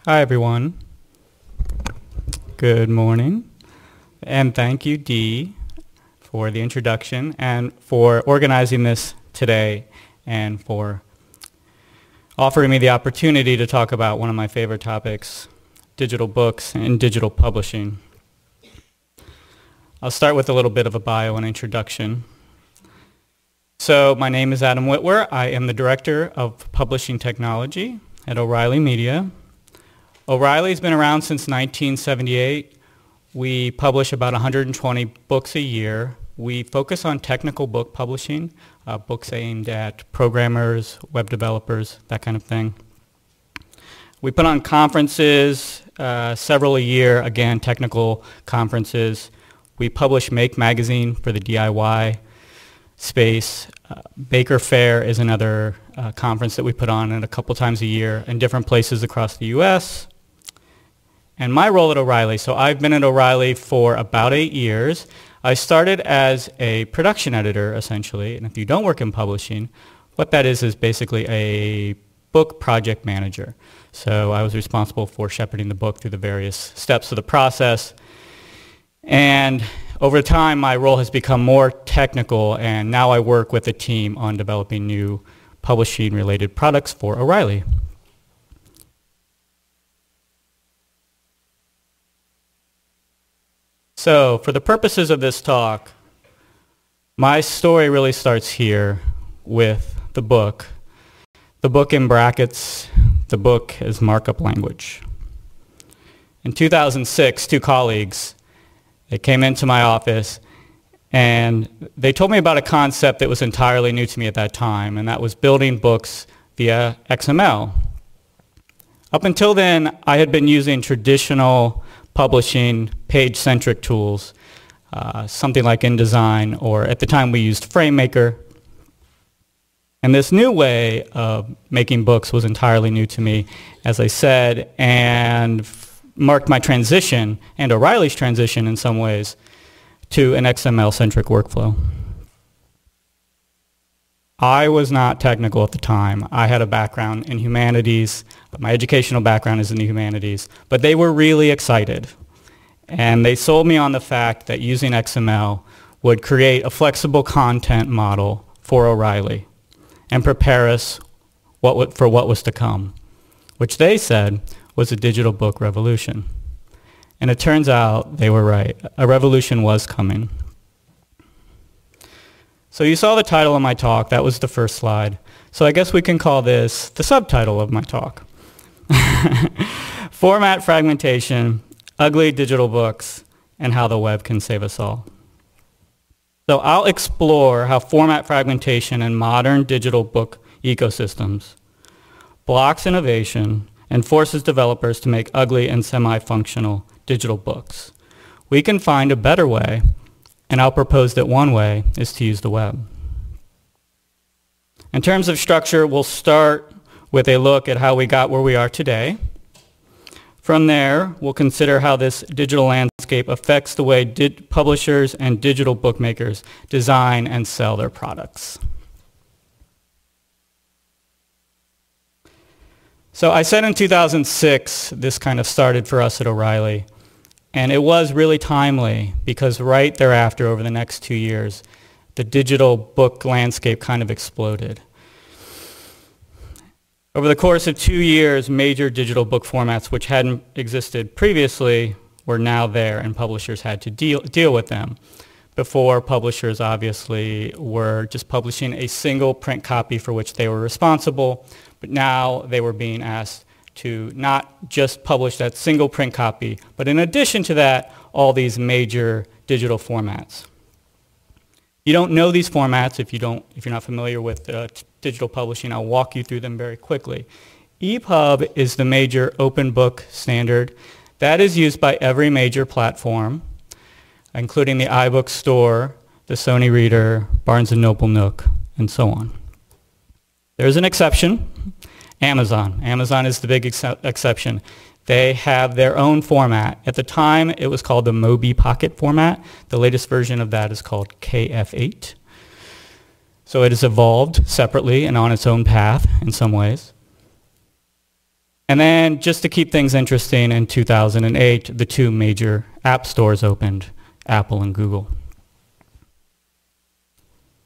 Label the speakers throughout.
Speaker 1: Hi, everyone. Good morning. And thank you, Dee, for the introduction and for organizing this today and for offering me the opportunity to talk about one of my favorite topics, digital books and digital publishing. I'll start with a little bit of a bio and introduction. So my name is Adam Witwer. I am the Director of Publishing Technology at O'Reilly Media. O'Reilly's been around since 1978. We publish about 120 books a year. We focus on technical book publishing, books aimed at programmers, web developers, that kind of thing. We put on conferences, several a year, again, technical conferences. We publish Make magazine for the DIY space. Baker Fair is another conference that we put on a couple times a year in different places across the U.S. And my role at O'Reilly, so I've been at O'Reilly for about 8 years. I started as a production editor, essentially, and if you don't work in publishing, what that is basically a book project manager. So I was responsible for shepherding the book through the various steps of the process. And over time, my role has become more technical, and now I work with a team on developing new publishing-related products for O'Reilly. So for the purposes of this talk, my story really starts here with the book. The book in brackets, the book is markup language. In 2006, two colleagues, they came into my office and they told me about a concept that was entirely new to me at that time, and that was building books via XML. Up until then, I had been using traditional publishing page-centric tools, something like InDesign, or at the time we used FrameMaker. And this new way of making books was entirely new to me, as I said, and marked my transition, and O'Reilly's transition in some ways, to an XML-centric workflow. I was not technical at the time. I had a background in humanities. My educational background is in the humanities. But they were really excited. And they sold me on the fact that using XML would create a flexible content model for O'Reilly and prepare us for what was to come, which they said was a digital book revolution. And it turns out they were right. A revolution was coming. So you saw the title of my talk. That was the first slide. So I guess we can call this the subtitle of my talk. Format fragmentation, ugly digital books, and how the web can save us all. So I'll explore how format fragmentation and modern digital book ecosystems blocks innovation and forces developers to make ugly and semi-functional digital books. We can find a better way, and I'll propose that one way is to use the web. In terms of structure, we'll start with a look at how we got where we are today. From there, we'll consider how this digital landscape affects the way publishers and digital bookmakers design and sell their products. So I said in 2006, this kind of started for us at O'Reilly. And it was really timely because right thereafter, over the next 2 years, the digital book landscape kind of exploded. Over the course of 2 years, major digital book formats which hadn't existed previously were now there, and publishers had to deal with them. Before, publishers obviously were just publishing a single print copy for which they were responsible, but now they were being asked to not just publish that single print copy, but in addition to that, all these major digital formats. You don't know these formats if you're not familiar with digital publishing. I'll walk you through them very quickly. EPUB is the major open book standard. That is used by every major platform, including the iBook Store, the Sony Reader, Barnes & Noble Nook, and so on. There's an exception. Amazon. Amazon is the big exception. They have their own format. At the time, it was called the Mobi Pocket format. The latest version of that is called KF8. So it has evolved separately and on its own path in some ways. And then just to keep things interesting, in 2008, the two major app stores opened, Apple and Google.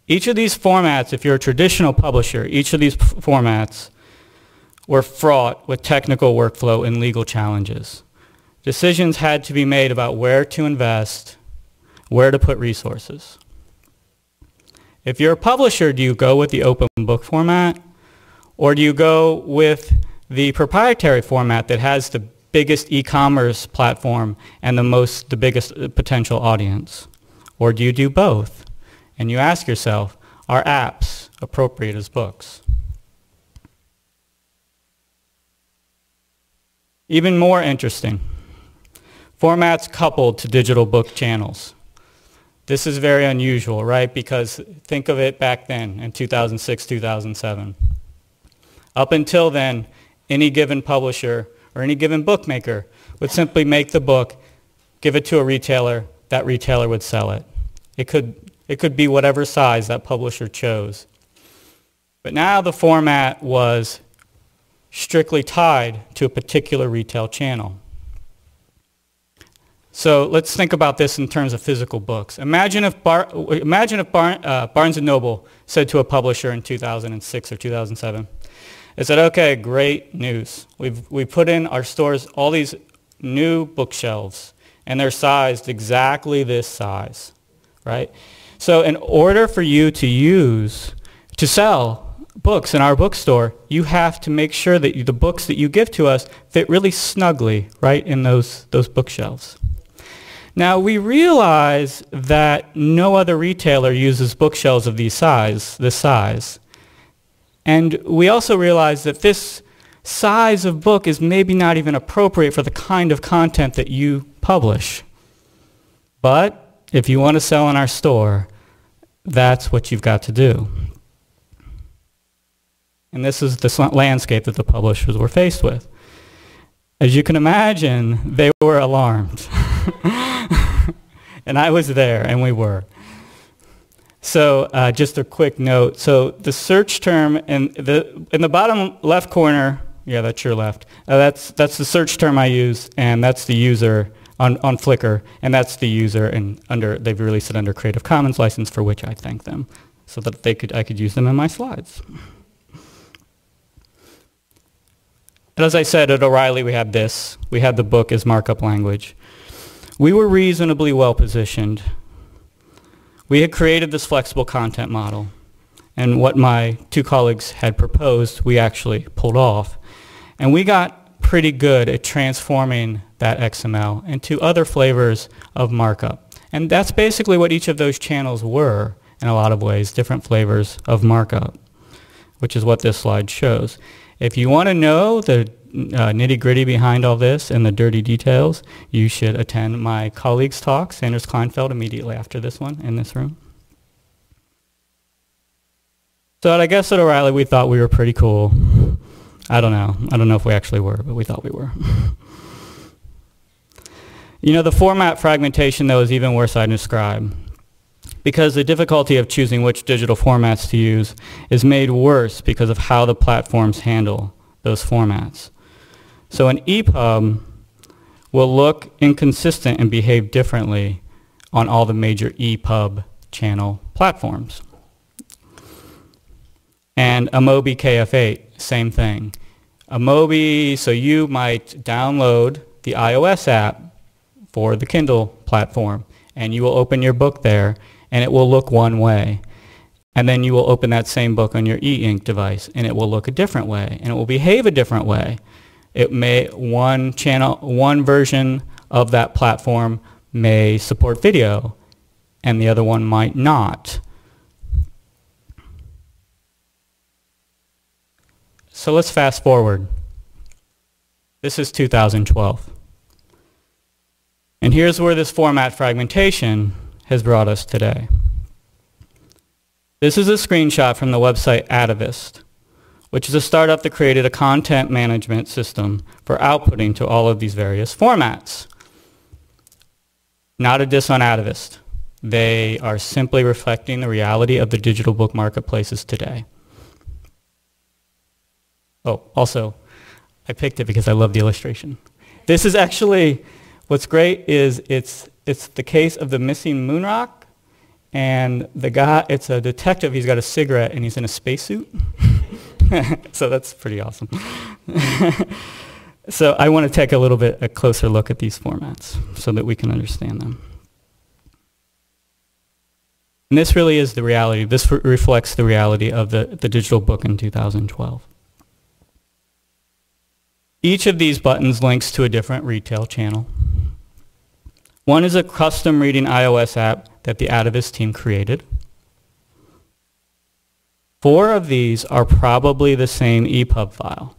Speaker 1: Each of these formats, if you're a traditional publisher, each of these formats were fraught with technical workflow and legal challenges. Decisions had to be made about where to invest, where to put resources. If you're a publisher, do you go with the open book format, or do you go with the proprietary format that has the biggest e-commerce platform and the biggest potential audience? Or do you do both? And you ask yourself, are apps appropriate as books? Even more interesting, formats coupled to digital book channels. This is very unusual, right? Because think of it back then in 2006, 2007. Up until then, any given publisher or any given bookmaker would simply make the book, give it to a retailer, that retailer would sell it. It could be whatever size that publisher chose. But now the format was strictly tied to a particular retail channel. So let's think about this in terms of physical books. Imagine if Barnes & Noble said to a publisher in 2006 or 2007, it said, okay, great news. We put in our stores all these new bookshelves, and they're sized exactly this size, right? So in order for you to sell books in our bookstore, you have to make sure that the books that you give to us fit really snugly, right, in those bookshelves. Now, we realize that no other retailer uses bookshelves of this size. And we also realize that this size of book is maybe not even appropriate for the kind of content that you publish. But if you want to sell in our store, that's what you've got to do. And this is the landscape that the publishers were faced with. As you can imagine, they were alarmed. And I was there, and we were. So just a quick note. So the search term in the bottom left corner, yeah, that's your left. That's the search term I use, and that's the user on Flickr, and that's the user, and they've released it under Creative Commons license, for which I thank them, so that I could use them in my slides. And as I said, at O'Reilly we had this. We had the book as markup language. We were reasonably well positioned. We had created this flexible content model, and what my two colleagues had proposed, we actually pulled off. And we got pretty good at transforming that XML into other flavors of markup. And that's basically what each of those channels were, in a lot of ways, different flavors of markup, which is what this slide shows. If you want to know the nitty-gritty behind all this and the dirty details, you should attend my colleague's talk, Sanders Kleinfeld, immediately after this one in this room. So I guess at O'Reilly we thought we were pretty cool. I don't know if we actually were, but we thought we were. You know, the format fragmentation, though, is even worse, I describe, because the difficulty of choosing which digital formats to use is made worse because of how the platforms handle those formats. So an EPUB will look inconsistent and behave differently on all the major EPUB channel platforms. And a Mobi KF8, same thing. A Mobi, so you might download the iOS app for the Kindle platform, and you will open your book there, and it will look one way. And then you will open that same book on your e-ink device, and it will look a different way, and it will behave a different way. One version of that platform may support video, and the other one might not. So let's fast forward. This is 2012. And here's where this format fragmentation has brought us today. This is a screenshot from the website Atavist, which is a startup that created a content management system for outputting to all of these various formats. Not a diss on Atavist. They are simply reflecting the reality of the digital book marketplaces today. Oh, also, I picked it because I love the illustration. This is actually, what's great is it's the case of the missing moon rock, and the guy, it's a detective, he's got a cigarette and he's in a spacesuit. So that's pretty awesome. So I want to take a closer look at these formats so that we can understand them. And this really is the reality. This reflects the reality of the digital book in 2012. Each of these buttons links to a different retail channel. One is a custom reading iOS app that the Atavist team created. 4 of these are probably the same EPUB file,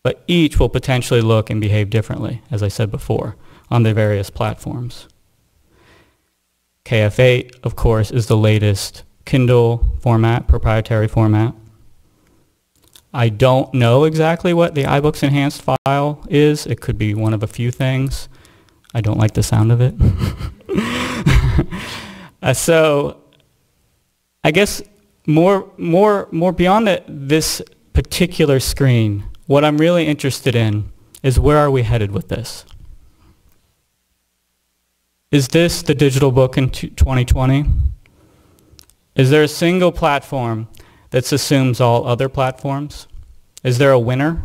Speaker 1: but each will potentially look and behave differently, as I said before, on the various platforms. KF8, of course, is the latest Kindle format, proprietary format. I don't know exactly what the iBooks Enhanced file is. It could be one of a few things. I don't like the sound of it. So I guess more beyond this particular screen, what I'm really interested in is where are we headed with this? Is this the digital book in 2020? Is there a single platform that assumes all other platforms? Is there a winner?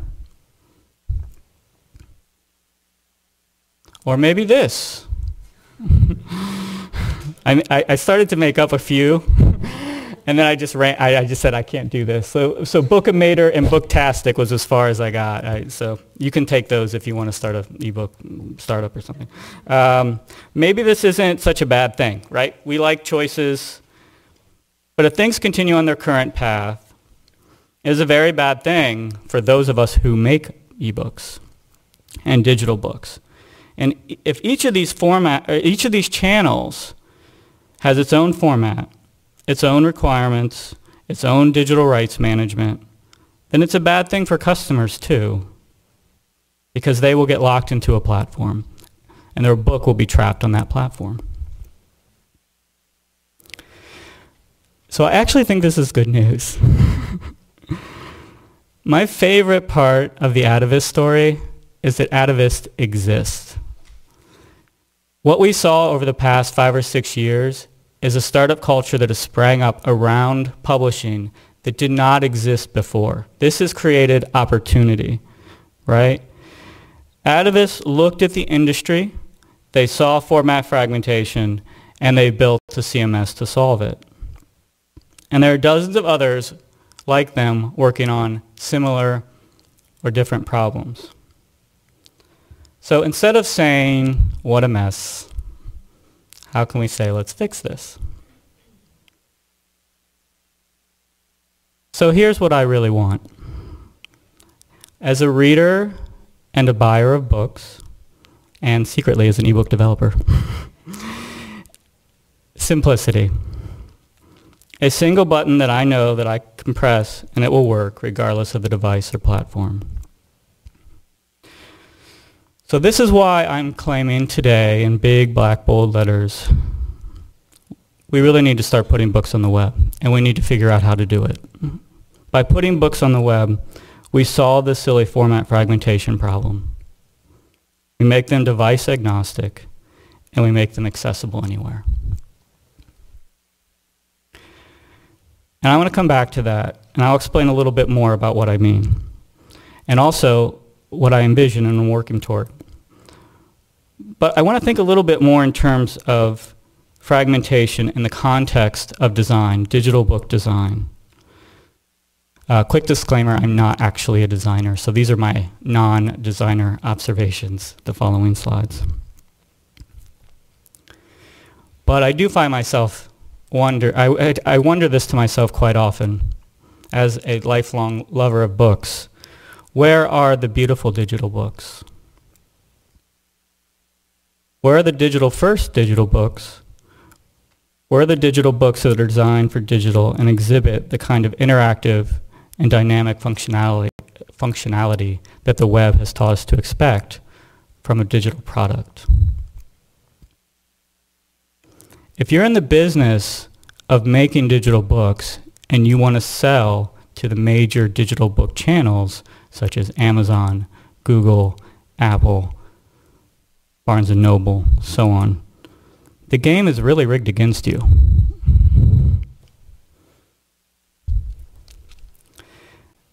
Speaker 1: Or maybe this. I started to make up a few, and then I just said I can't do this. So Bookomator and Booktastic was as far as I got. So you can take those if you want to start an ebook startup or something. Maybe this isn't such a bad thing, right? We like choices, but if things continue on their current path, it is a very bad thing for those of us who make ebooks and digital books. And if each of these channels has its own format, its own requirements, its own digital rights management, then it's a bad thing for customers too, because they will get locked into a platform, and their book will be trapped on that platform. So I actually think this is good news. My favorite part of the Atavist story is that Atavist exists. What we saw over the past 5 or 6 years is a startup culture that has sprang up around publishing that did not exist before. This has created opportunity, right? Atavist looked at the industry, they saw format fragmentation, and they built a CMS to solve it. And there are dozens of others like them working on similar or different problems. So instead of saying, what a mess, how can we say, let's fix this? So here's what I really want. As a reader and a buyer of books, and secretly as an ebook developer, simplicity. A single button that I know that I can press and it will work regardless of the device or platform. So this is why I'm claiming today in big black bold letters, we really need to start putting books on the web, and we need to figure out how to do it. By putting books on the web, we solve the silly format fragmentation problem. We make them device agnostic, and we make them accessible anywhere. And I want to come back to that, and I'll explain a little bit more about what I mean, and also what I envision and am working toward. But I want to think a little bit more in terms of fragmentation in the context of design, digital book design. Quick disclaimer, I'm not actually a designer, so these are my non-designer observations, the following slides. But I do find myself I wonder this to myself quite often as a lifelong lover of books. Where are the beautiful digital books? Where are the digital-first digital books? Where are the digital books that are designed for digital and exhibit the kind of interactive and dynamic functionality that the web has taught us to expect from a digital product? If you're in the business of making digital books and you want to sell to the major digital book channels, such as Amazon, Google, Apple, Barnes & Noble, so on. The game is really rigged against you.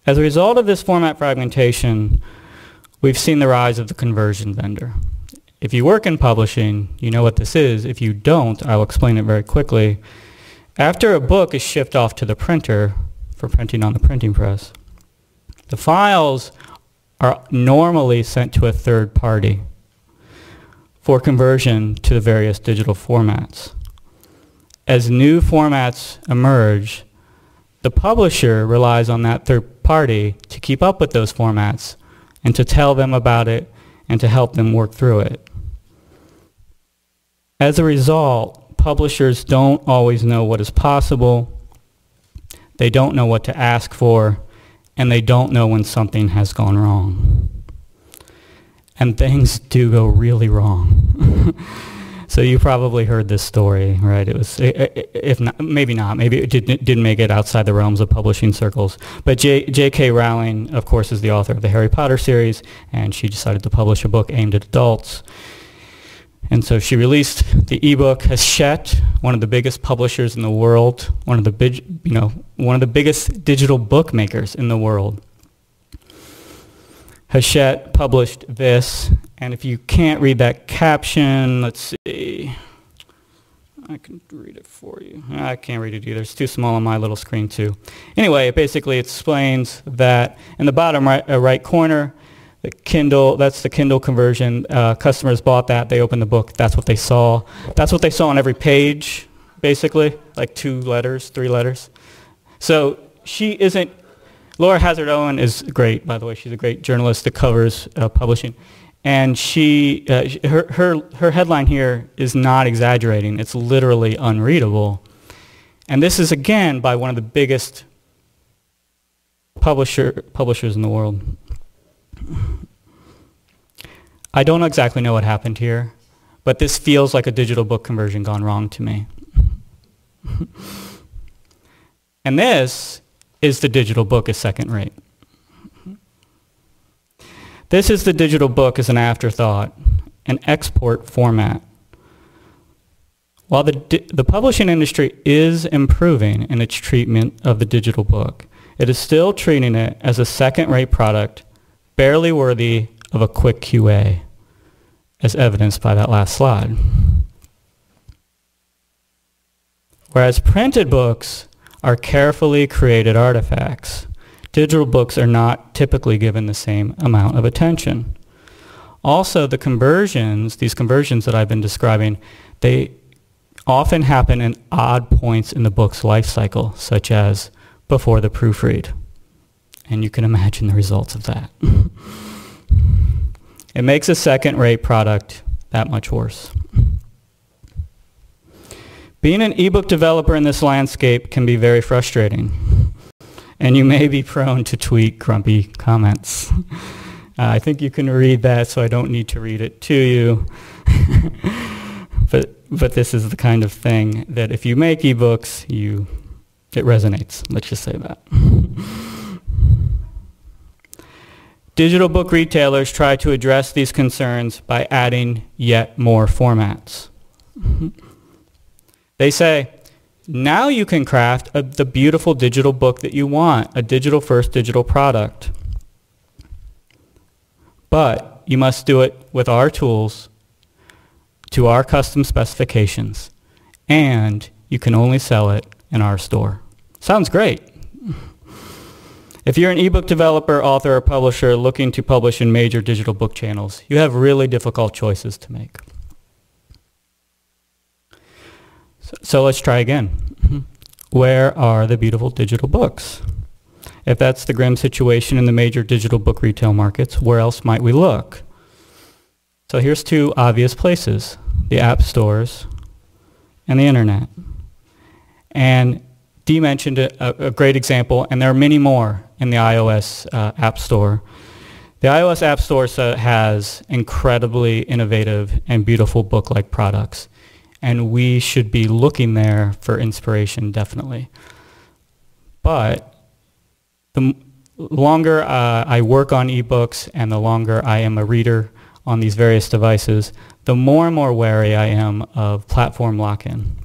Speaker 1: As a result of this format fragmentation, we've seen the rise of the conversion vendor. If you work in publishing, you know what this is. If you don't, I'll explain it very quickly. After a book is shipped off to the printer for printing on the printing press, the files are normally sent to a third party for conversion to the various digital formats. As new formats emerge, the publisher relies on that third party to keep up with those formats and to tell them about it and to help them work through it. As a result, publishers don't always know what is possible, they don't know what to ask for, and they don't know when something has gone wrong. And things do go really wrong. So you probably heard this story, right? It was, if not, maybe it didn't make it outside the realms of publishing circles. But J.K. Rowling, of course, is the author of the Harry Potter series, and she decided to publish a book aimed at adults. And so she released the ebook. Hachette, one of the biggest publishers in the world, one of the biggest digital bookmakers in the world. Hachette published this, and if you can't read that caption, let's see. I can read it for you. I can't read it either. It's too small on my little screen too. Anyway, it basically explains that in the bottom right corner, the Kindle, that's the Kindle conversion. Customers bought that. They opened the book. That's what they saw. That's what they saw on every page, basically, like 2 letters, 3 letters. So she isn't. Laura Hazard Owen is great, by the way. She's a great journalist that covers publishing. And her headline here is not exaggerating. It's literally unreadable. And this is, again, by one of the biggest publishers in the world. I don't exactly know what happened here, but this feels like a digital book conversion gone wrong to me. And this is the digital book as second rate. This is the digital book as an afterthought, an export format. While the publishing industry is improving in its treatment of the digital book, it is still treating it as a second-rate product, barely worthy of a quick QA, as evidenced by that last slide. Whereas printed books are carefully created artifacts, digital books are not typically given the same amount of attention. Also, these conversions that I've been describing, they often happen in odd points in the book's life cycle, such as before the proofread. And you can imagine the results of that. It makes a second-rate product that much worse. Being an ebook developer in this landscape can be very frustrating, and you may be prone to tweet grumpy comments. I think you can read that, so I don't need to read it to you. But this is the kind of thing that if you make ebooks, it resonates. Let's just say that. Digital book retailers try to address these concerns by adding yet more formats. They say, now you can craft the beautiful digital book that you want, a digital-first digital product. But you must do it with our tools, to our custom specifications, and you can only sell it in our store. Sounds great. If you're an ebook developer, author, or publisher looking to publish in major digital book channels, you have really difficult choices to make. So let's try again. Where are the beautiful digital books? If that's the grim situation in the major digital book retail markets, where else might we look? So here's 2 obvious places, the app stores and the internet. And Dee mentioned a great example, and there are many more in the iOS App Store. The iOS App Store has incredibly innovative and beautiful book-like products, and we should be looking there for inspiration, definitely. But longer I work on ebooks and the longer I am a reader on these various devices, the more and more wary I am of platform lock-in.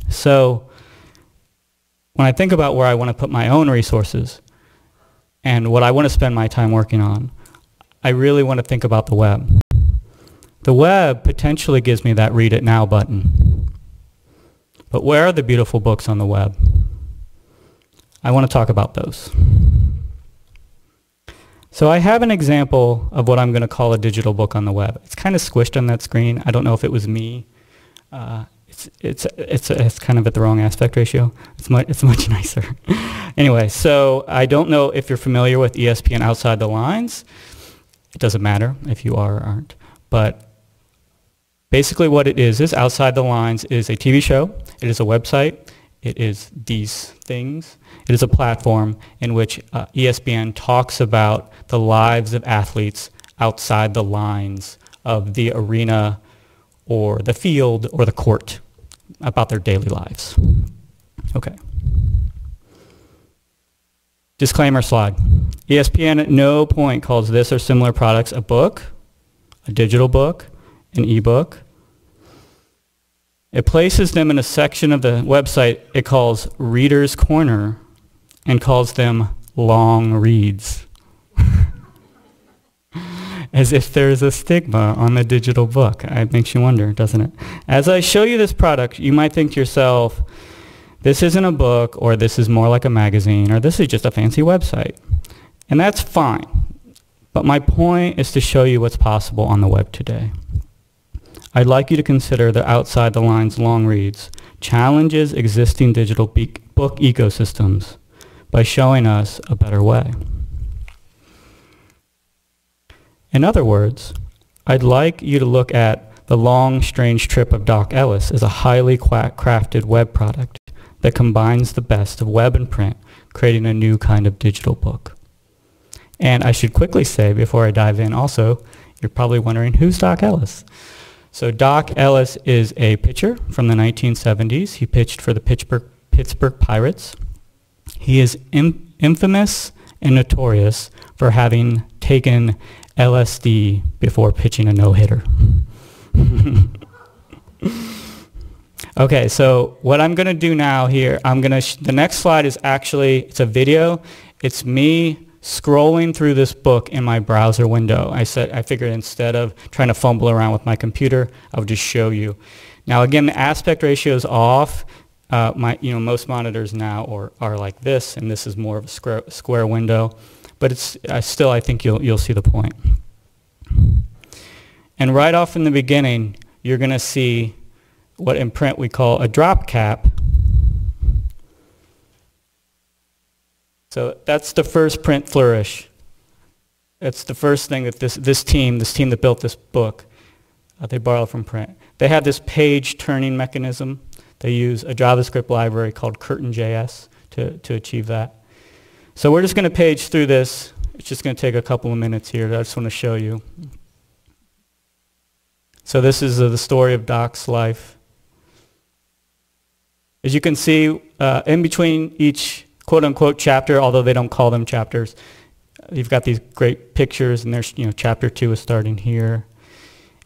Speaker 1: So when I think about where I want to put my own resources and what I want to spend my time working on, I really want to think about the web. The web potentially gives me that read it now button. But where are the beautiful books on the web? I want to talk about those. So I have an example of what I'm going to call a digital book on the web. It's kind of squished on that screen. I don't know if it was me. It's kind of at the wrong aspect ratio. It's much nicer. Anyway, so I don't know if you're familiar with ESPN Outside the Lines. It doesn't matter if you are or aren't. But basically what it is Outside the Lines is a TV show. It is a website. It is these things. It is a platform in which ESPN talks about the lives of athletes outside the lines of the arena or the field or the court, about their daily lives. Okay. Disclaimer slide. ESPN at no point calls this or similar products a book, a digital book, an ebook. It places them in a section of the website it calls Reader's Corner and calls them long reads. As if there's a stigma on the digital book. It makes you wonder, doesn't it? As I show you this product, you might think to yourself, this isn't a book, or this is more like a magazine, or this is just a fancy website. And that's fine. But my point is to show you what's possible on the web today. I'd like you to consider the Outside the Lines long reads challenges existing digital book ecosystems by showing us a better way. In other words, I'd like you to look at The Long Strange Trip of Doc Ellis as a highly crafted web product that combines the best of web and print, creating a new kind of digital book. And I should quickly say, before I dive in also, you're probably wondering, who's Doc Ellis? So Doc Ellis is a pitcher from the 1970s. He pitched for the Pittsburgh Pirates. He is infamous and notorious for having taken LSD before pitching a no-hitter. Okay, so what I'm going to do now here, the next slide is actually, it's a video. It's me scrolling through this book in my browser window. I figured instead of trying to fumble around with my computer, I would just show you. Now again, the aspect ratio is off. Most monitors now are like this, and this is more of a square window. But it's still, I think you'll see the point. And right off in the beginning, you're going to see what in print we call a drop cap. So that's the first print flourish. That's the first thing that this team that built this book, they borrow from print. They have this page turning mechanism. They use a JavaScript library called Curtain.js to achieve that. So we're just going to page through this. It's just going to take a couple of minutes here. I just want to show you. So this is the story of Doc's life. As you can see, in between each quote-unquote chapter, although they don't call them chapters, you've got these great pictures, and there's, chapter 2 is starting here.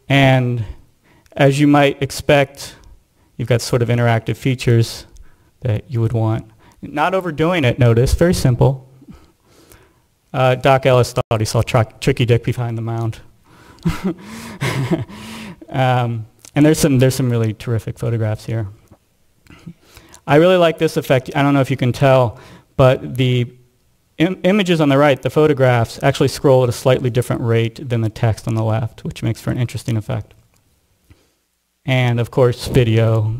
Speaker 1: And as you might expect, you've got sort of interactive features that you would want. Not overdoing it, notice, very simple. Doc Ellis thought he saw Tricky Dick behind the mound. And there's some really terrific photographs here. I really like this effect. I don't know if you can tell, but the images on the right, the photographs, actually scroll at a slightly different rate than the text on the left, which makes for an interesting effect. And of course, video.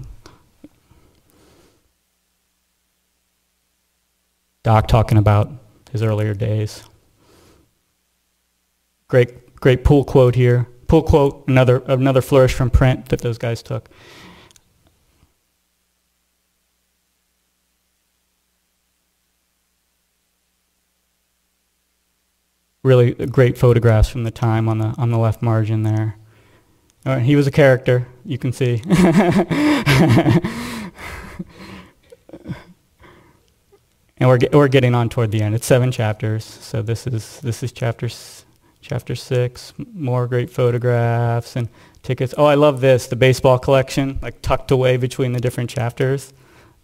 Speaker 1: Doc talking about his earlier days. Great pull quote here. Pull quote, another flourish from print that those guys took. Really great photographs from the time on the left margin there. He was a character, you can see. And we're getting on toward the end. It's 7 chapters. So this is chapter 6. More great photographs and tickets. Oh, I love this, the baseball collection, like tucked away between the different chapters.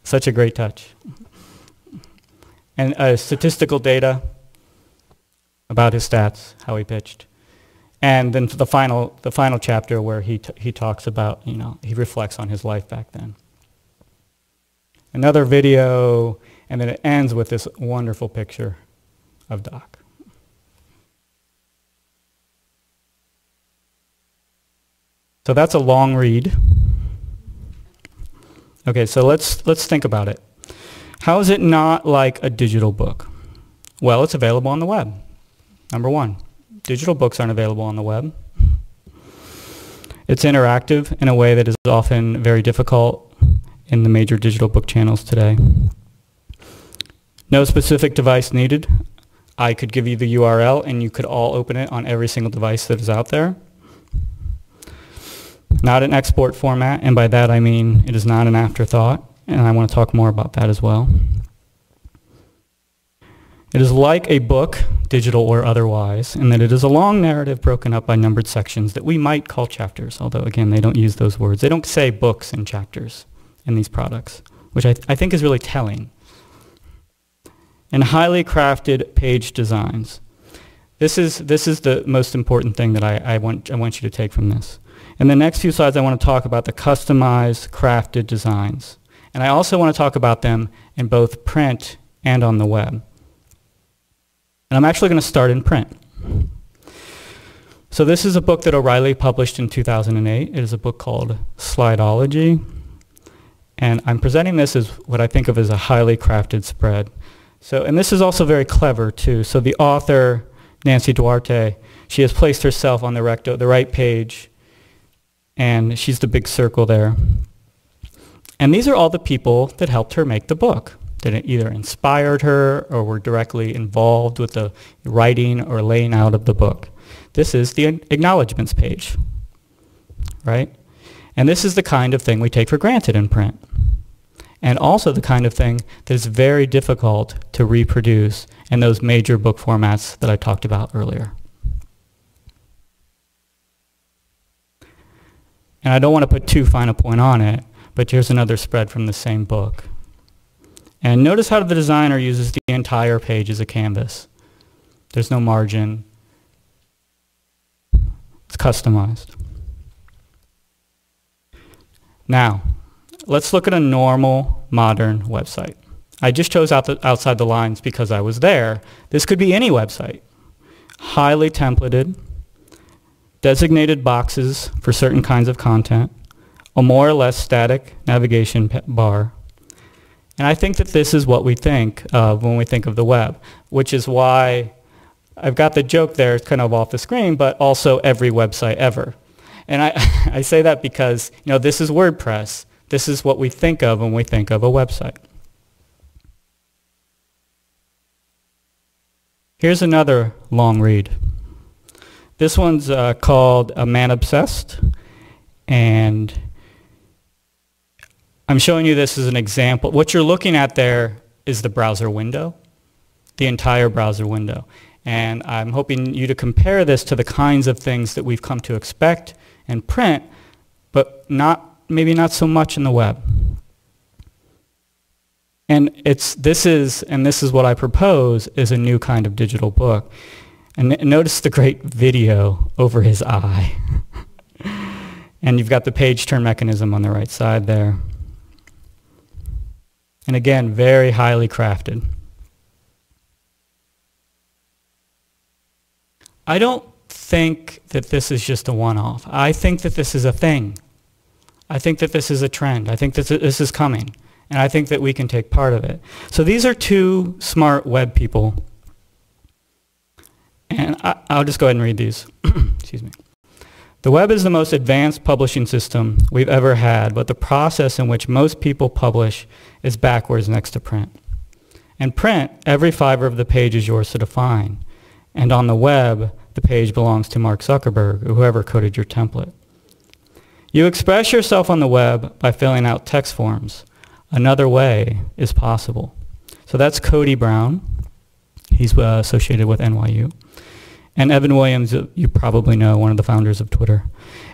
Speaker 1: Such a great touch. And statistical data about his stats, how he pitched. And then the final chapter where he talks about, he reflects on his life back then. Another video, and then it ends with this wonderful picture of Doc. So that's a long read. Okay, so let's think about it. How is it not like a digital book? Well, it's available on the web. Number one, digital books aren't available on the web. It's interactive in a way that is often very difficult in the major digital book channels today. No specific device needed. I could give you the URL and you could all open it on every single device that is out there. Not an export format, and by that I mean it is not an afterthought, and I want to talk more about that as well. It is like a book, digital or otherwise, in that it is a long narrative broken up by numbered sections that we might call chapters, although again they don't use those words. They don't say books and chapters in these products, which I think is really telling. And highly crafted page designs. This is the most important thing that I want you to take from this. In the next few slides I want to talk about the customized, crafted designs. And I also want to talk about them in both print and on the web. And I'm actually going to start in print. So this is a book that O'Reilly published in 2008. It is a book called Slideology. And I'm presenting this as what I think of as a highly crafted spread. So, and this is also very clever too. So the author, Nancy Duarte, she has placed herself on the right page, and she's the big circle there. And these are all the people that helped her make the book, that either inspired her or were directly involved with the writing or laying out of the book. This is the acknowledgments page, right? And this is the kind of thing we take for granted in print. And also the kind of thing that is very difficult to reproduce in those major book formats that I talked about earlier. And I don't want to put too fine a point on it, but here's another spread from the same book. And notice how the designer uses the entire page as a canvas. There's no margin. It's customized. Now, let's look at a normal, modern website. I just chose outside the lines because I was there. This could be any website. Highly templated, designated boxes for certain kinds of content, a more or less static navigation bar. And I think that this is what we think of when we think of the web, which is why I've got the joke there, it's kind of off the screen, but also every website ever. And I say that because, this is WordPress. This is what we think of when we think of a website. Here's another long read. This one's called A Man Obsessed, and I'm showing you this as an example. What you're looking at there is the browser window, the entire browser window. And I'm hoping you to compare this to the kinds of things that we've come to expect in print, but maybe not so much in the web. And this is what I propose is a new kind of digital book. And notice the great video over his eye. And you've got the page turn mechanism on the right side there. And again, very highly crafted. I don't think that this is just a one-off. I think that this is a thing. I think that this is a trend. I think that this is coming. And I think that we can take part of it. So these are two smart web people. And I'll just go ahead and read these. Excuse me. The web is the most advanced publishing system we've ever had, but the process in which most people publish is backwards next to print. In print, every fiber of the page is yours to define. And on the web, the page belongs to Mark Zuckerberg, or whoever coded your template. You express yourself on the web by filling out text forms. Another way is possible. So that's Cody Brown. He's associated with NYU. And Evan Williams, you probably know, one of the founders of Twitter.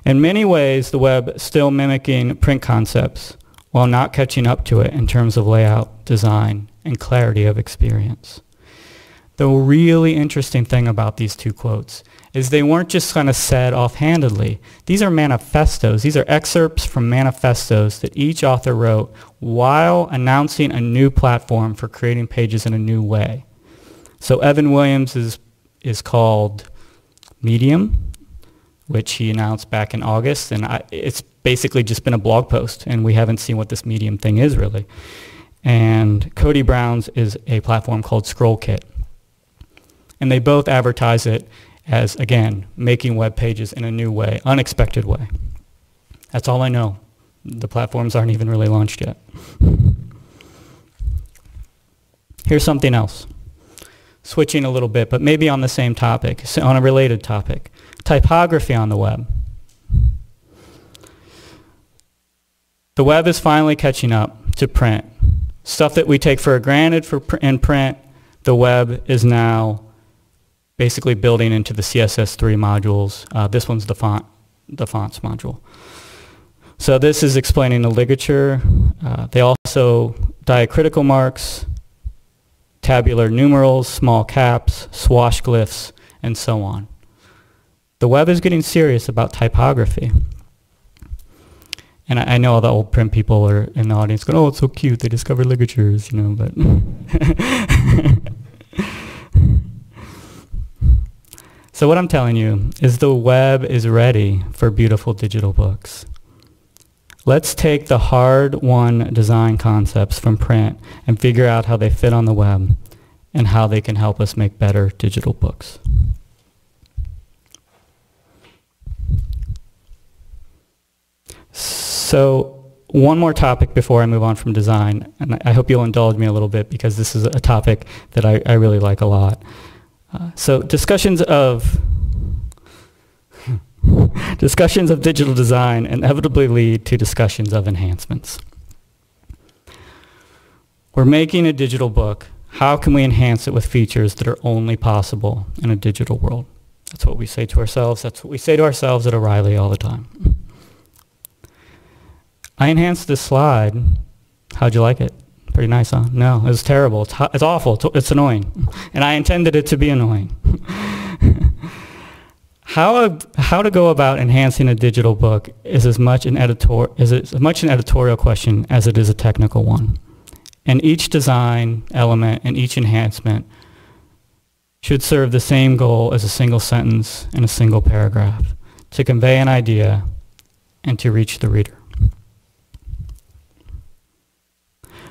Speaker 1: In many ways, the web is still mimicking print concepts while not catching up to it in terms of layout, design, and clarity of experience. The really interesting thing about these two quotes is they weren't just kind of said offhandedly. These are manifestos. These are excerpts from manifestos that each author wrote while announcing a new platform for creating pages in a new way. So Evan Williams is called Medium, which he announced back in August, and it's basically just been a blog post, and we haven't seen what this Medium thing is really. And Cody Brown's is a platform called ScrollKit. And they both advertise it as, again, making web pages in a new way, unexpected way. That's all I know. The platforms aren't even really launched yet. Here's something else. Switching a little bit, but maybe on the same topic, so on a related topic. Typography on the web. The web is finally catching up to print. Stuff that we take for granted in print, the web is now basically building into the CSS3 modules. This one's the fonts module. So this is explaining the ligature. They also diacritical marks, tabular numerals, small caps, swash glyphs, and so on. The web is getting serious about typography. And I know all the old print people are in the audience going, oh, it's so cute, they discovered ligatures, you know, but... So what I'm telling you is the web is ready for beautiful digital books. Let's take the hard-won design concepts from print and figure out how they fit on the web and how they can help us make better digital books. So one more topic before I move on from design, and I hope you'll indulge me a little bit because this is a topic that I really like a lot. So discussions of digital design inevitably lead to discussions of enhancements. We're making a digital book. How can we enhance it with features that are only possible in a digital world? That's what we say to ourselves. That's what we say to ourselves at O'Reilly all the time. I enhanced this slide. How'd you like it? Pretty nice, huh? No, it was terrible. It's awful. It's annoying. And I intended it to be annoying. How to go about enhancing a digital book is as much an editorial question as it is a technical one. And each design element and each enhancement should serve the same goal as a single sentence in a single paragraph, to convey an idea and to reach the reader.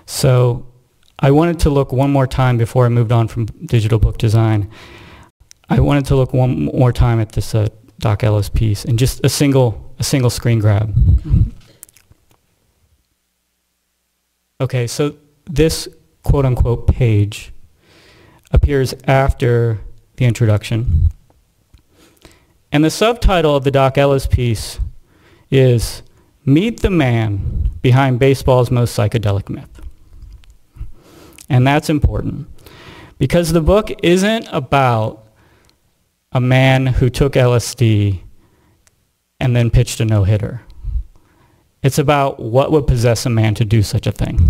Speaker 1: So I wanted to look one more time before I moved on from digital book design. I wanted to look one more time at this Doc Ellis piece and just a single screen grab. Okay, so this quote-unquote page appears after the introduction. And the subtitle of the Doc Ellis piece is Meet the Man Behind Baseball's Most Psychedelic Myth. And that's important because the book isn't about a man who took LSD and then pitched a no-hitter. It's about what would possess a man to do such a thing.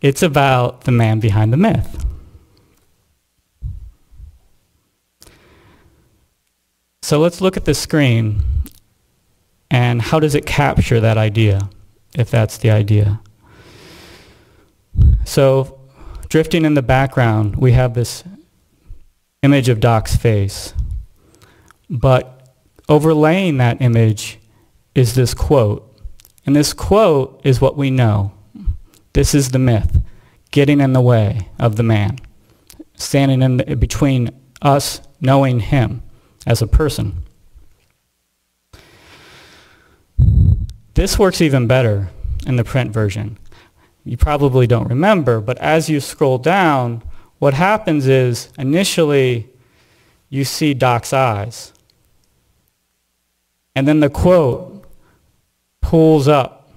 Speaker 1: It's about the man behind the myth. So let's look at the screen and how does it capture that idea, if that's the idea. So drifting in the background, we have this image of Doc's face. But overlaying that image is this quote. And this quote is what we know. This is the myth, getting in the way of the man, standing in between us knowing him as a person. This works even better in the print version. You probably don't remember, but as you scroll down, what happens is initially you see Doc's eyes. And then the quote pulls up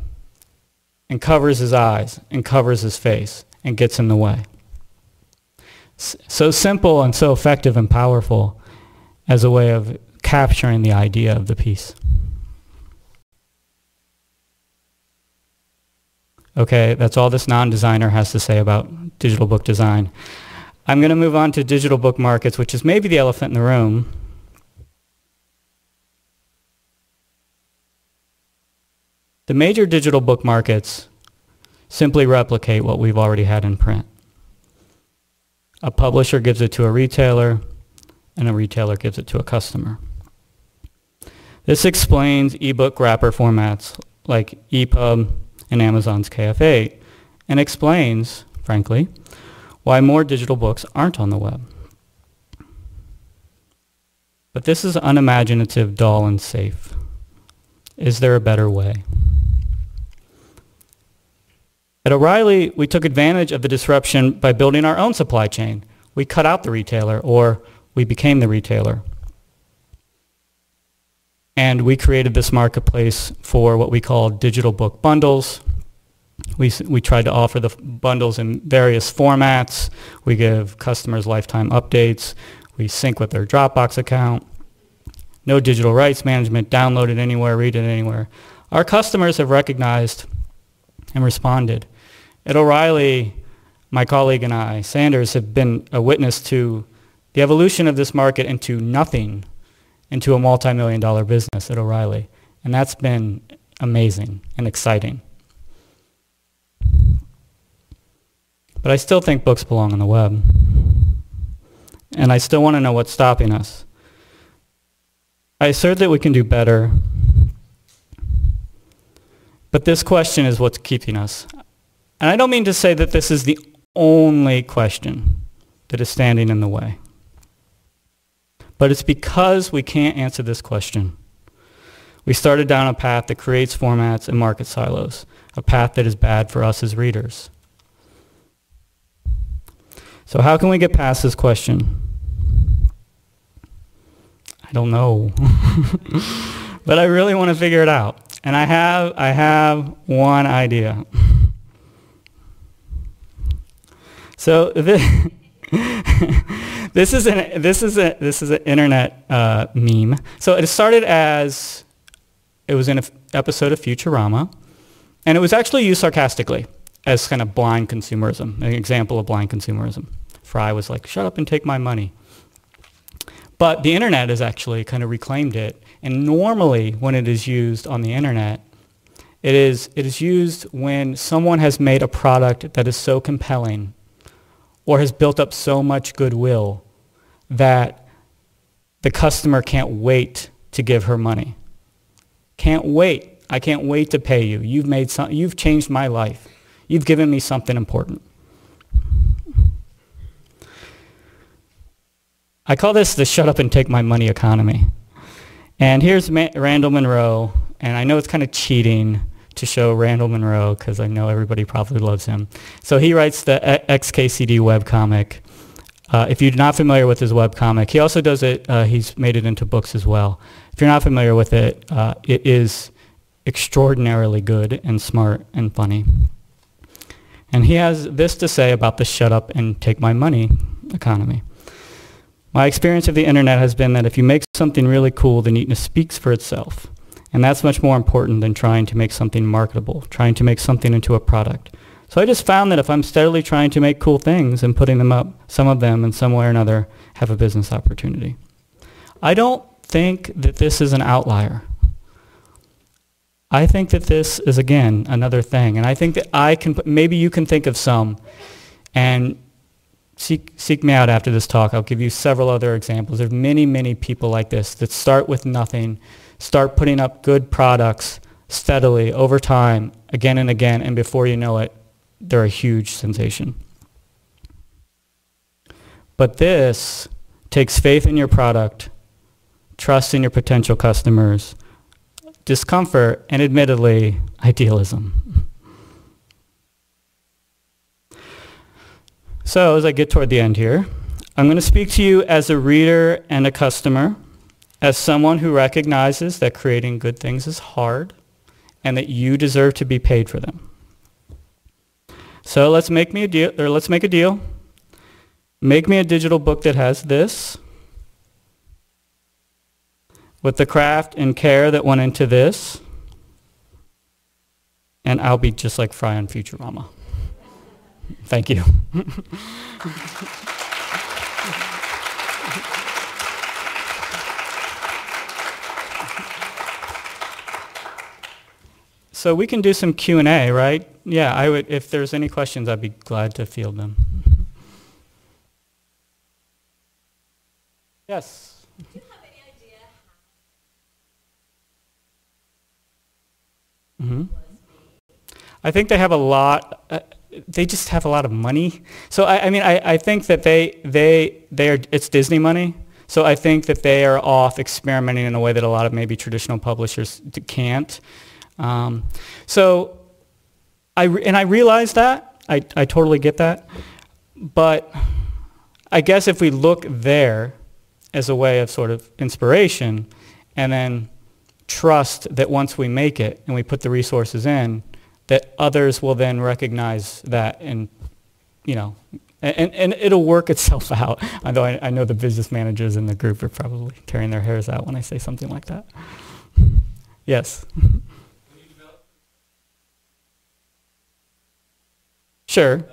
Speaker 1: and covers his eyes and covers his face. and gets in the way. So simple and so effective and powerful as a way of capturing the idea of the piece. Okay, that's all this non-designer has to say about digital book design. I'm going to move on to digital book markets, which is maybe the elephant in the room. The major digital book markets simply replicate what we've already had in print. A publisher gives it to a retailer, and a retailer gives it to a customer. This explains ebook wrapper formats like EPUB and Amazon's KF8, and explains, frankly, why more digital books aren't on the web. But this is unimaginative, dull, and safe. Is there a better way? At O'Reilly, we took advantage of the disruption by building our own supply chain. We cut out the retailer, or we became the retailer. And we created this marketplace for what we call digital book bundles. We tried to offer the bundles in various formats. We give customers lifetime updates. We sync with their Dropbox account. No digital rights management, download it anywhere, read it anywhere. Our customers have recognized and responded. At O'Reilly, my colleague and I, Sanders, have been a witness to the evolution of this market into nothing, into a multi-million-dollar business at O'Reilly. And that's been amazing and exciting. But I still think books belong on the web. And I still want to know what's stopping us. I assert that we can do better. But this question is what's keeping us. And I don't mean to say that this is the only question that is standing in the way. But it's because we can't answer this question. We started down a path that creates formats and market silos, a path that is bad for us as readers. So how can we get past this question? I don't know. But I really want to figure it out. And I have one idea. So this is an internet meme. So it started as it was in an episode of Futurama, and it was actually used sarcastically as kind of blind consumerism, an example of blind consumerism. Fry was like, "Shut up and take my money." But the internet has actually kind of reclaimed it, and normally when it is used on the internet, it is used when someone has made a product that is so compelling or has built up so much goodwill that the customer can't wait to give her money. Can't wait. I can't wait to pay you. You've changed my life. You've given me something important. I call this the shut up and take my money economy. And here's Randall Munroe, and I know it's kind of cheating to show Randall Munroe because I know everybody probably loves him. So he writes the XKCD webcomic. If you're not familiar with his webcomic, he also does it, he's made it into books as well. If you're not familiar with it, it is extraordinarily good and smart and funny. And he has this to say about the shut up and take my money economy. My experience of the internet has been that if you make something really cool, the neatness speaks for itself. And that's much more important than trying to make something marketable, trying to make something into a product. So I just found that if I'm steadily trying to make cool things and putting them up, some of them in some way or another have a business opportunity. I don't think that this is an outlier. I think that this is, again, another thing. And I think that maybe you can think of some, and seek me out after this talk. I'll give you several other examples. There are many, many people like this that start with nothing, start putting up good products steadily over time, again and again, and before you know it, they're a huge sensation. But this takes faith in your product, trust in your potential customers, discomfort, and admittedly, idealism. So as I get toward the end here, I'm going to speak to you as a reader and a customer, as someone who recognizes that creating good things is hard and that you deserve to be paid for them. So let's make me a deal, or let's make a deal. Make me a digital book that has this, with the craft and care that went into this, and I'll be just like Fry on Futurama. Thank you. So we can do some Q&A, right? Yeah, I would. If there's any questions, I'd be glad to field them. Yes.
Speaker 2: Do you have any idea
Speaker 1: I think they have a lot. They just have a lot of money. So I mean, I think that they are. It's Disney money. So I think that they are off experimenting in a way that a lot of maybe traditional publishers can't. So I realize that. I totally get that. But I guess if we look there as a way of sort of inspiration, and then trust that once we make it and we put the resources in, that others will then recognize that, and and it'll work itself out. Although I know the business managers in the group are probably tearing their hairs out when I say something like that. Yes. Sure.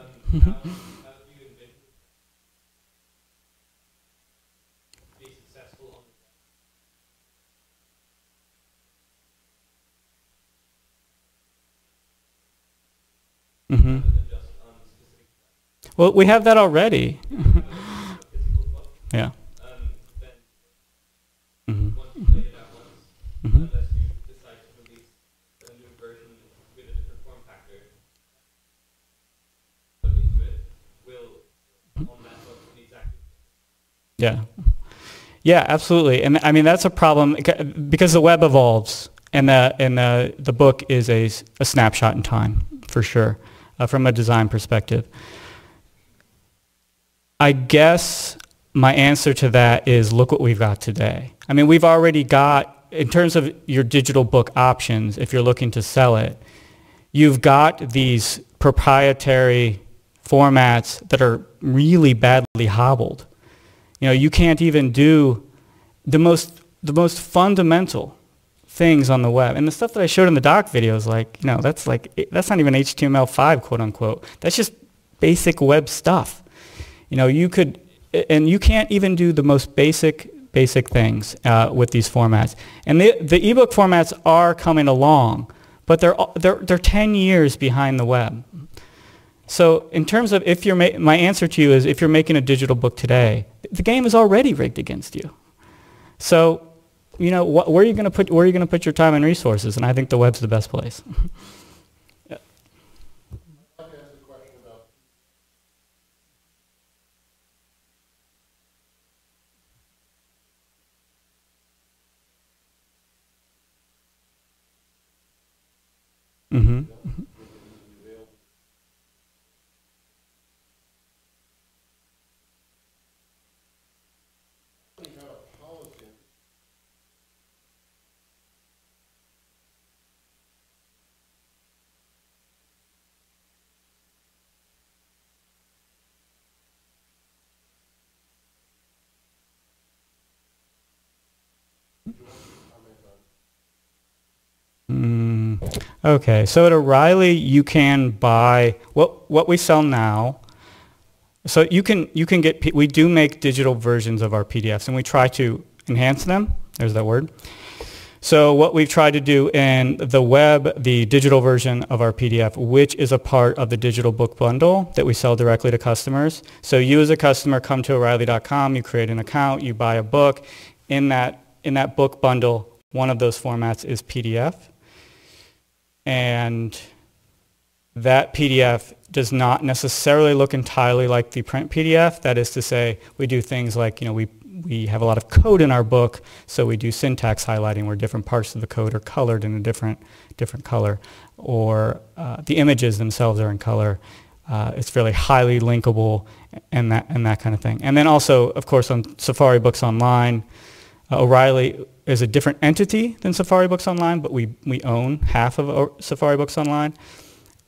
Speaker 1: Well, we have that already. Yeah. Yeah. Yeah, absolutely. And I mean, that's a problem because the web evolves, and the book is a snapshot in time, for sure, from a design perspective. I guess my answer to that is look what we've got today. I mean, we've already got, in terms of your digital book options, if you're looking to sell it, you've got these proprietary formats that are really badly hobbled. You can't even do the most fundamental things on the web. And the stuff that I showed in the doc videos, that's not even HTML5, quote unquote. That's just basic web stuff. You could, and you can't even do the most basic things with these formats. And the ebook formats are coming along, but they're 10 years behind the web. So in terms of my answer to you is if you're making a digital book today, the game is already rigged against you. So, where are you going to put your time and resources? And I think the web's the best place. Yeah.
Speaker 3: I'd like to ask a question about
Speaker 1: Okay, so at O'Reilly you can buy what we sell now. So you can get, we do make digital versions of our PDFs, and we try to enhance them. There's that word. So what we've tried to do in the web, the digital version of our PDF, which is a part of the digital book bundle that we sell directly to customers. So you as a customer come to O'Reilly.com, you create an account, you buy a book. In that book bundle, one of those formats is PDF. And that PDF does not necessarily look entirely like the print PDF. That is to say, we do things like, we have a lot of code in our book, so we do syntax highlighting where different parts of the code are colored in a different color, or the images themselves are in color. It's fairly highly linkable and that kind of thing. And then also, of course, on Safari Books Online, O'Reilly is a different entity than Safari Books Online, but we own half of Safari Books Online.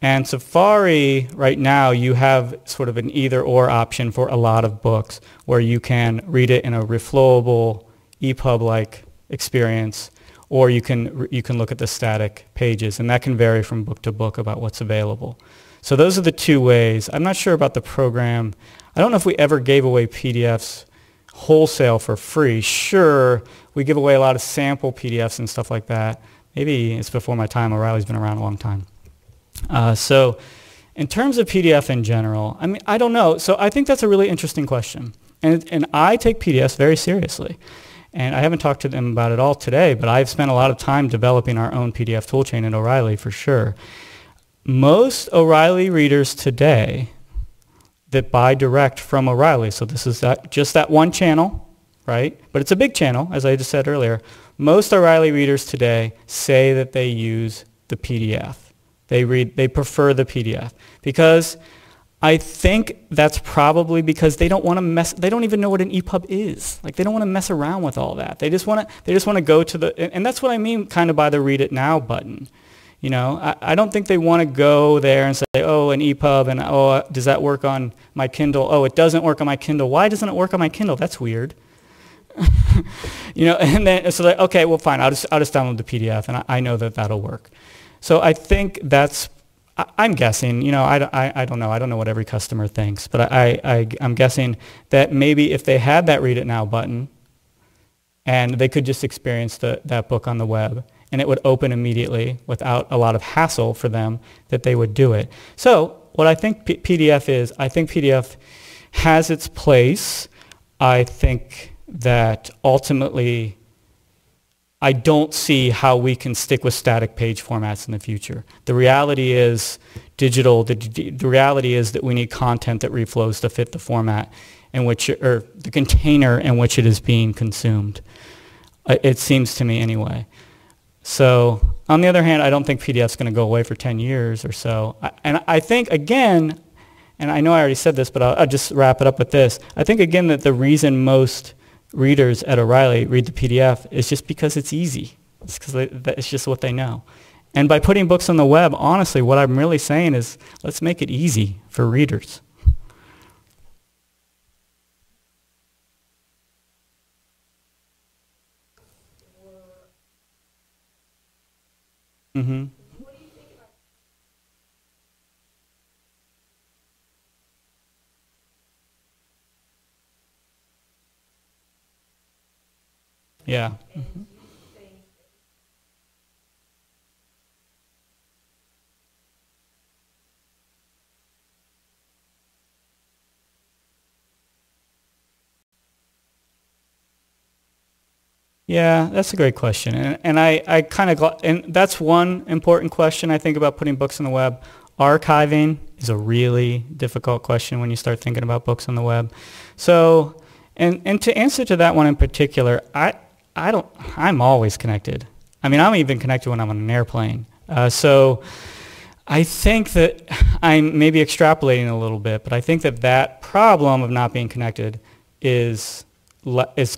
Speaker 1: And Safari, right now, you have sort of an either-or option for a lot of books where you can read it in a reflowable, EPUB-like experience, or you can look at the static pages, and that can vary from book to book about what's available. So those are the two ways. I'm not sure about the program. I don't know if we ever gave away PDFs wholesale for free. Sure, we give away a lot of sample PDFs and stuff like that. Maybe it's before my time. O'Reilly's been around a long time. So in terms of PDF in general, I mean, I don't know. So I think that's a really interesting question. And I take PDFs very seriously. And I haven't talked to them about it all today, but I've spent a lot of time developing our own PDF toolchain at O'Reilly for sure. Most O'Reilly readers today that buy direct from O'Reilly, so this is just that one channel, right? But it's a big channel, as I just said earlier. Most O'Reilly readers today say that they use the PDF. They prefer the PDF because I think that's probably because they don't want to they don't even know what an EPUB is. Like they don't want to mess around with all that. They just want to go to the, and that's what I mean kind of by the read it now button. You know, I don't think they want to go there and say, oh, an EPUB, and oh, does that work on my Kindle? Oh, it doesn't work on my Kindle. Why doesn't it work on my Kindle? That's weird. You know, and then so like, okay, well, fine. I'll just download the PDF, and I know that that'll work. So I think that's, I'm guessing. You know, I don't know. I don't know what every customer thinks, but I'm guessing that maybe if they had that Read It Now button, and they could just experience that book on the web, and it would open immediately without a lot of hassle for them, that they would do it. So what I think PDF is, I think PDF has its place. I think that ultimately I don't see how we can stick with static page formats in the future. The reality is digital. The reality is that we need content that reflows to fit the format in which, or the container in which it is being consumed. It seems to me anyway. So on the other hand, I don't think PDF is going to go away for 10 years or so. And I think, again, and I know I already said this, but I'll just wrap it up with this. I think, again, that the reason most readers at O'Reilly read the PDF is just because it's easy. It's because it's just what they know. And by putting books on the web, honestly, what I'm really saying is let's make it easy for readers. Mm-hmm. Yeah. Mm-hmm. Yeah, that's a great question. And I kind of, and that's one important question I think about putting books on the web. Archiving is a really difficult question when you start thinking about books on the web. So, and to answer to that one in particular, I'm always connected. I mean, I'm even connected when I'm on an airplane. So I think that I'm maybe extrapolating a little bit, but I think that problem of not being connected is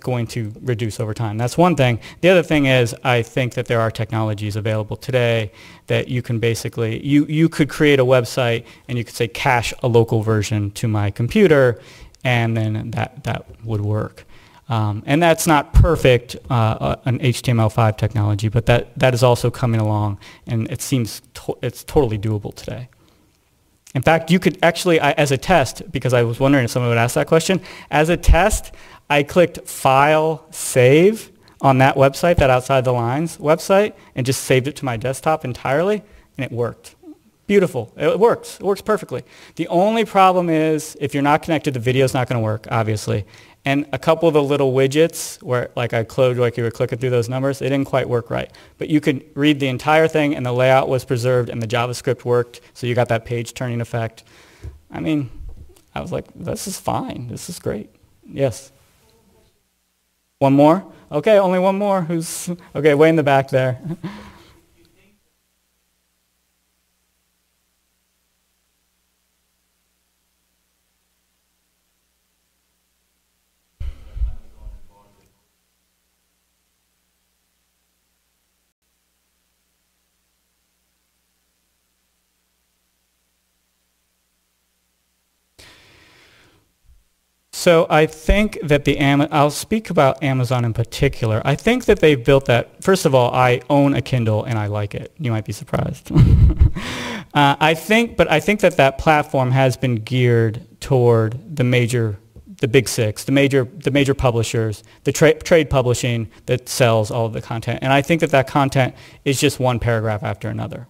Speaker 1: going to reduce over time. That's one thing. The other thing is I think that there are technologies available today that you can basically, you could create a website and you could say cache a local version to my computer, and then that would work. And that's not perfect, an HTML5 technology, but that is also coming along, and it seems it's totally doable today. In fact, you could actually, as a test, because I was wondering if someone would ask that question, as a test, I clicked File, Save on that website, that Outside the Lines website, and just saved it to my desktop entirely, and it worked. Beautiful. It works. It works perfectly. The only problem is if you're not connected, the video's not going to work, obviously. And a couple of the little widgets where like I closed, like you were clicking through those numbers, they didn't quite work right. But you could read the entire thing, and the layout was preserved, and the JavaScript worked, so you got that page turning effect. I mean, I was like, this is fine. This is great. Yes. One more? Okay, only one more. Who's okay? Way in the back there. So I think that I'll speak about Amazon in particular. I think that they've built that. First of all, I own a Kindle and I like it. You might be surprised. I think that platform has been geared toward the big six, the major publishers, the trade publishing that sells all of the content. And I think that content is just one paragraph after another.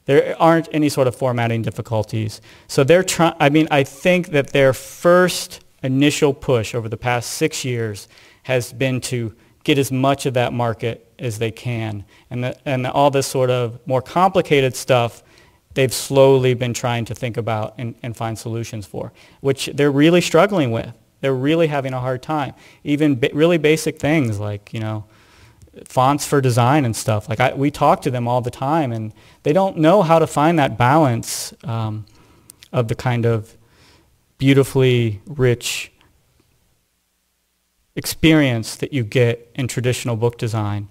Speaker 1: There aren't any sort of formatting difficulties. So I think that their first initial push over the past 6 years has been to get as much of that market as they can. And all this sort of more complicated stuff, they've slowly been trying to think about and find solutions for, which they're really struggling with. They're really having a hard time. Even really basic things like, fonts for design and stuff. Like we talk to them all the time, and they don't know how to find that balance of the kind of beautifully rich experience that you get in traditional book design,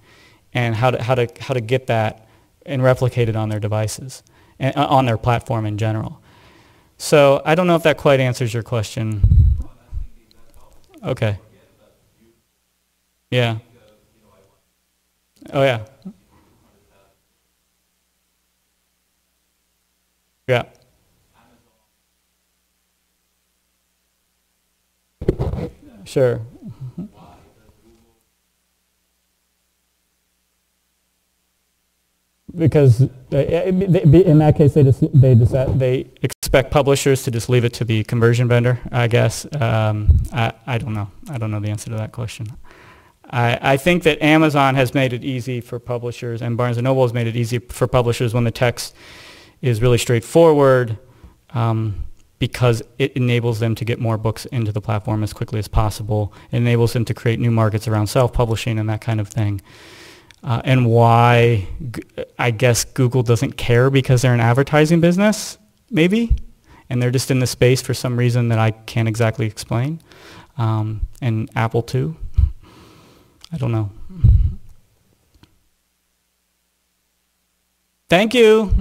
Speaker 1: and how to get that and replicate it on their devices and on their platform in general. So I don't know if that quite answers your question. Okay. Yeah. Oh yeah. Yeah. Sure. Because in that case, they expect publishers to just leave it to the conversion vendor, I guess. I don't know. I don't know the answer to that question. I think that Amazon has made it easy for publishers, and Barnes & Noble has made it easy for publishers when the text is really straightforward, because it enables them to get more books into the platform as quickly as possible. It enables them to create new markets around self-publishing and that kind of thing. And why, I guess Google doesn't care, because they're an advertising business, maybe, and they're just in the space for some reason that I can't exactly explain. And Apple too. I don't know. Thank you.